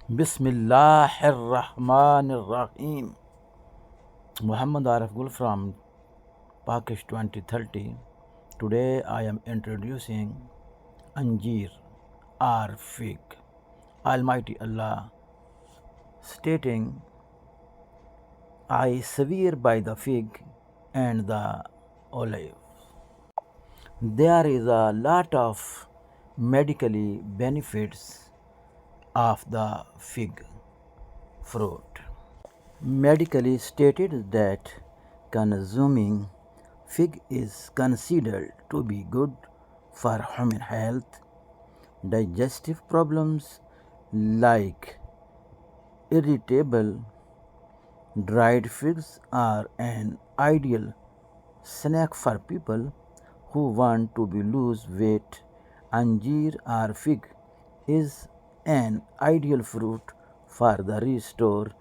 Bismillahirrahmanirrahim. Muhammad Arif Gul from Pakish 2030. Today I am introducing Anjeer or fig. Almighty Allah stating, I swear by the fig and the olive. There is a lot of medically benefits of the fig fruit. Medically stated that consuming fig is considered to be good for human health. Digestive problems like irritable dried figs are an ideal snack for people who want to lose weight. Anjeer or fig is an ideal fruit for the restore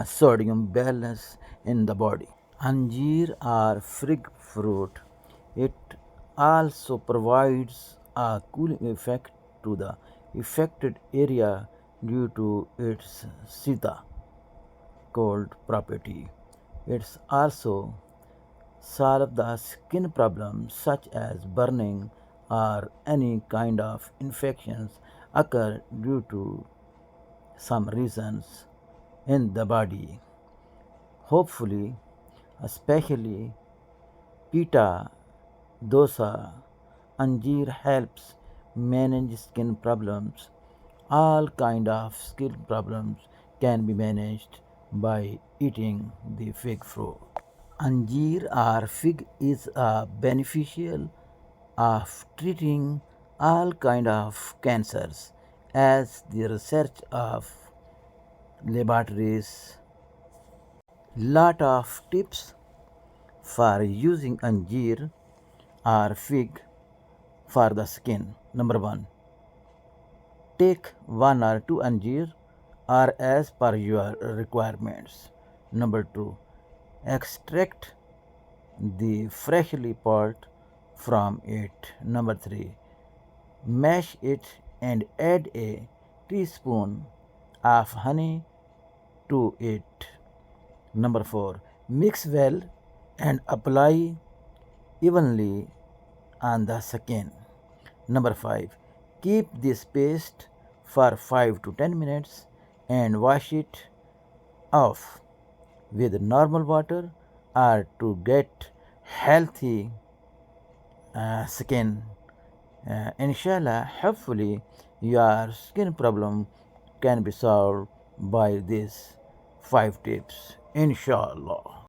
sodium balance in the body. Anjeer or fig fruit, it also provides a cooling effect to the affected area due to its sita cold property. It's also solve the skin problems such as burning or any kind of infections occur due to some reasons in the body. Hopefully, especially pita, dosa, anjeer helps manage skin problems. All kind of skin problems can be managed by eating the fig fruit. Anjeer or fig is a beneficial of treating all kind of cancers as the research of laboratories. Lot of tips for using anjeer or fig for the skin. Number 1, take 1 or 2 anjeer or as per your requirements. Number 2, extract the freshly pulped from it. Number 3, mash it and add a teaspoon of honey to it. Number 4, mix well and apply evenly on the skin. Number 5, keep this paste for 5 to 10 minutes and wash it off with normal water or to get healthy skin. Inshallah, hopefully, your skin problem can be solved by these 5 tips. Inshallah.